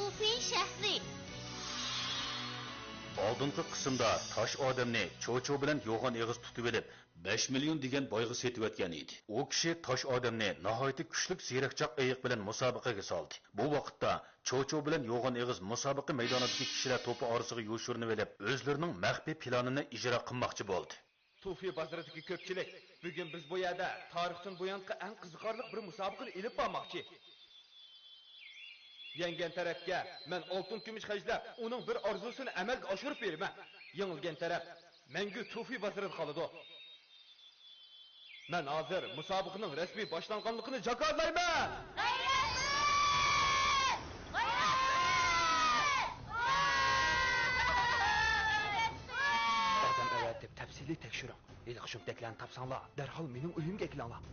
Tufi shahri. Oldingi qismda tosh odamni cho'cho bilan yo'g'on eg'iz tutib olib 5 million degan boyga setib o'tgan edi. U kishi tosh odamni nihoyatda kuchli ziyrakchoq ayiq bilan musobaqaga soldi. Bu vaqtda cho'cho bilan yo'g'on eg'iz musobaqa maydonidagi kishilar to'pi orasiga yo'shirinib olib, o'zlarining maxfiy planini ijro qilmoqchi bo'ldi. Tufi bozoridagi ko'pchilik bugun biz bu yerda tarixdan buyangi eng qiziqarli bir musobaqani ilib bormoqchi. Yengen tarafga men oltin kumush xajlab, uning bir orzusini amalga oshirib beraman. Yengilgan taraf menga Tufi bozorida qoladi. Men hozir musobaqaning rasmiy boshlanganligini jakarlayman. Odam avatib tafsiliy tekshiring. Iliq shumtaklarni topsanglar, darhol mening uyimga kelinglar.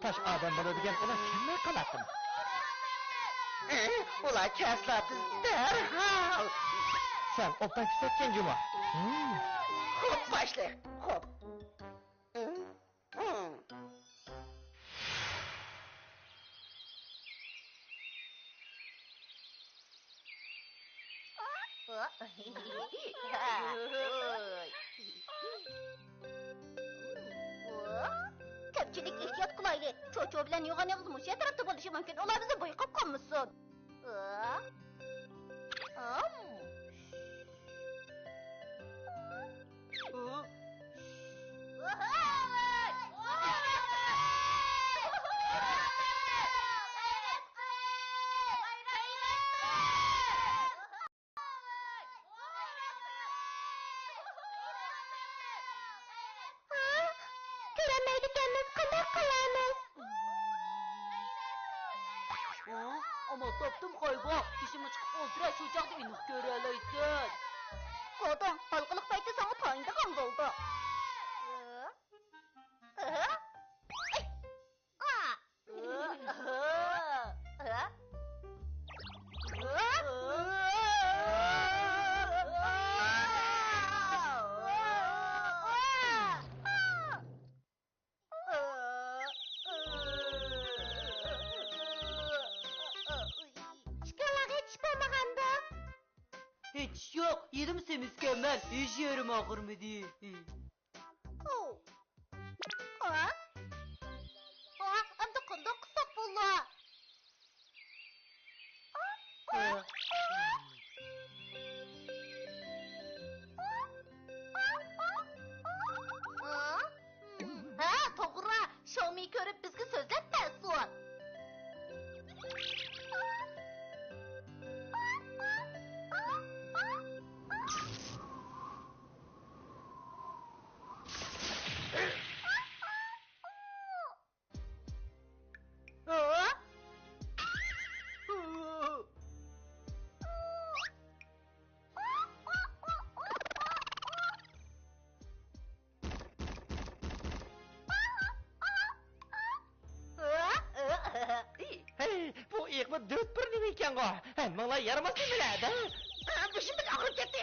Taş adam bo'ladigan ular kimlar qiladi? Ular kaslatdi darhol. Sen optan ketgan juma. Xo'p, boshla. Xo'p. Ko'pchilik ehtiyot qilaylik. Cho'cho bilan yo'g'on eg'iz musha tarafda bo'lishi mumkin. Ular bizni bo'yqab qolmasin. Ama toptum qo'ybo, ishimiz chiqib o'ltira shu chaqda aniq ko'ra olaysan. Qo'don, halqiliq payti sana tayinda ham bo'ldi. Hiç yok, yedim mükemmel. Hiç yerim ağırmadı. Amca kunda kısak bulla. To'g'ri, Xiaomi ko'rib bizga so'zlatmasin. Bu iqbal dört bir nima ekan go? Hammalar yaramasdan biladi. Bishimiz og'rib ketdi.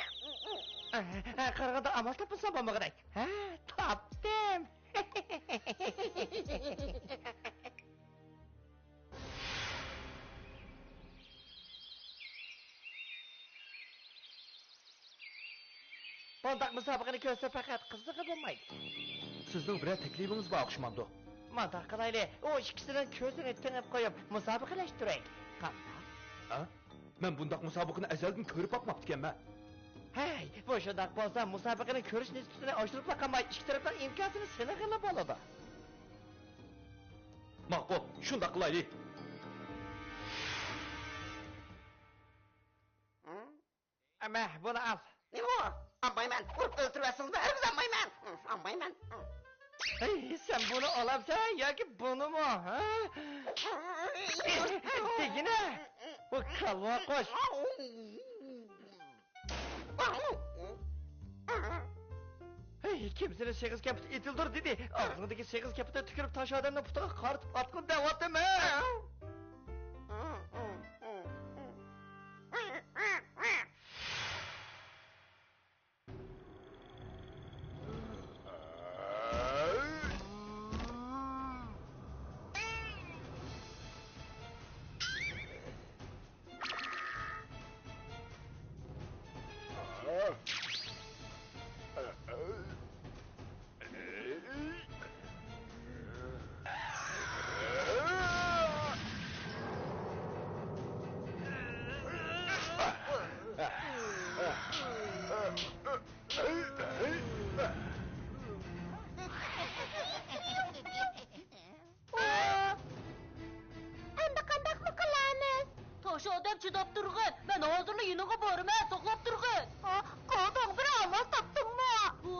Qarag'anda amal topsa bo'lmagan. Ha, topdim. Bundoq musobaqani ko'rsa faqat qizig'i bo'lmaydi. Sizning biror taklifingiz bor o'xshamadi. Manda qilaylik. O ikkisining ko'zini tinib qo'yib musobaqalashtiraylik. Qanday? Ha? Men bundoq musobaqani azaldan ko'rib boqmabdi ekanman. Hey, bu shundoq bo'lsa musobaqani ko'rish nisbatini oshirib qolmay ikki tarafdan imkoniyatini sinag'ila bo'ladi. Ma'qul, shundoq qilaylik. Ama buni al. Nima? Olmayman. Urib o'ltirasizmi? Barimiz olmayman. Olmayman. Hey, sen bunu olabsan yoki bunimi, ha? Tegina. Bu kalva qo'sh. Hey, kimsini seg'iz kapit etildir dedi. Og'zidagi seg'iz kapitni tukirib tosh odamni putiga qaritib otqin da'vatimi? chidab turg'in. Men hozirla yiniga boraman, saqlab turg'in. Qo'ding bir olmos topdingmi? Bu.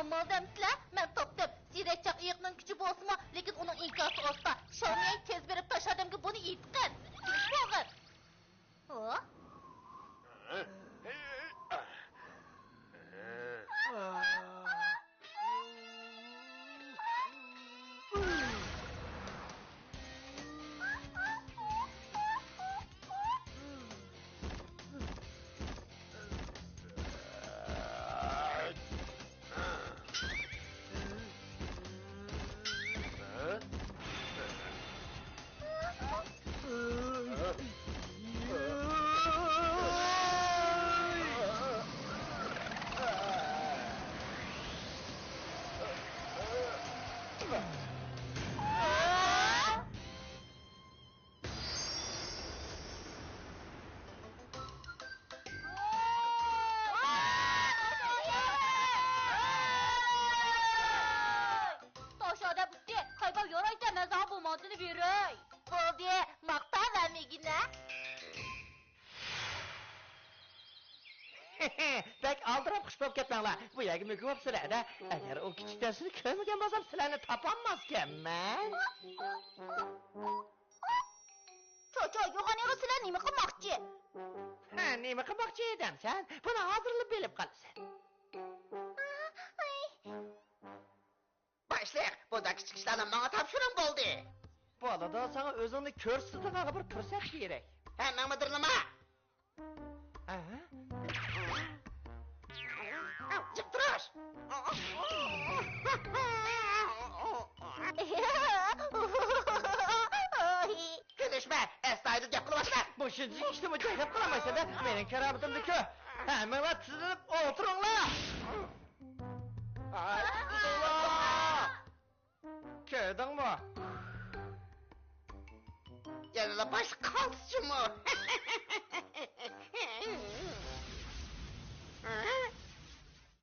Amma demsizlar, men topdim. Siyrakchaq iyiqning kuchi bo'lsa-mu, lekin uning inkosi osta. Shomiyay tez berib tashladimki buni yetqin. Bo'g'ir. Bek aldırıp kış болып ketmеңlar. Bu yerге мүкі болып сіләді. Әгер o küçük dersini көрмеген болсам, сіләні тапаммазken мен. Çocuğa yoğanığı silah nemi qilmoqchi? Nemi qilmoqchi edem sen? Buni hozirlab bilib qolasan. Başlayaq, bu da kichik ishlarni menga topshiring bo'ldi. Bolada sana o'zingni ko'rsatadigan bir fursat kerak. Hammamidir nima? Jib turish. Kelishma, astoydil gap qilmasdan. Bu shuncha ishni mujohid qilmaysan-da, mening karomatimni ko'r. Hammalar tizilib o'tiringlar. Ko'rdingmi? Yanada baş qalsizmi?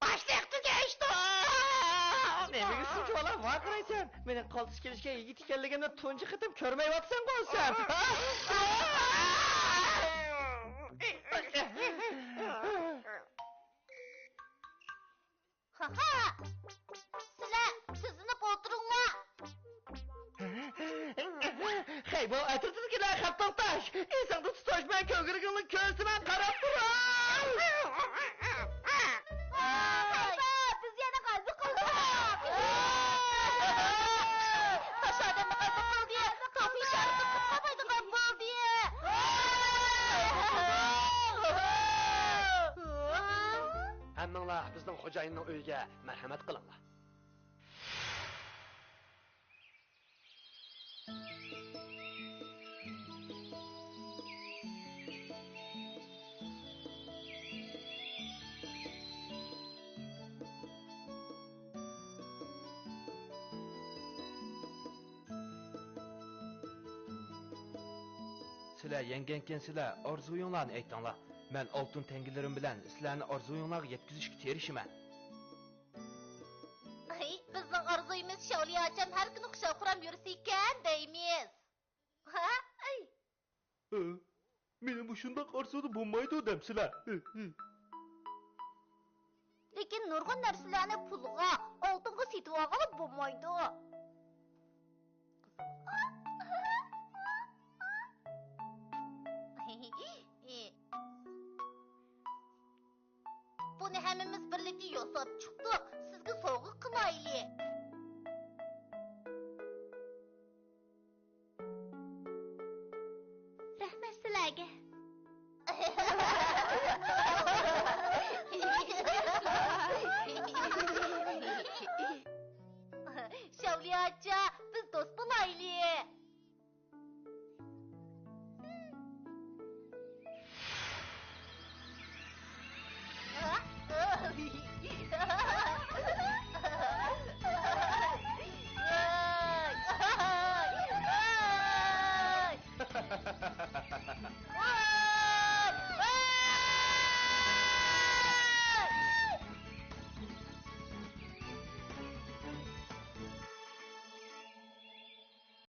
Başlayaq tugashdi. Nimaga shuncha bola vaqiraysan? Mening qaltis kelishga yigit ekanligimni tunji qitim ko'rmayapsan qo'ysam. Sizlar sizni o'tiringlar. Hey, bu atrofdagilar xatdan tash. Esingda tutash men ko'ngilingni ko'rsiman qarab turay. Biz yana qalbi qildik. Tashadimmi qalbi qildi? Tofiy shartni qilmaydigan bo'ldi. Hammanglar bizning xo'jayinning uyiga marhamat qilinglar. Sizlar yengenkensizlar, orzuyinglarni aytinglar. Men oltin tengilarim bilan sizlarni orzuyinglarga yetkazishga tirishman. Bizning orzuyimiz Shavliyacham har kuni qushaq quram yursa ekan deymiz. Mening bu shundoq orzudi bo'lmaydi demsizlar. Lekin nurg'un narsalarni pulga, oltinga setib olib bo'lmaydi. Buni hammamiz birlikda yasab chiqdik. Sizga sovg'a qilaylik.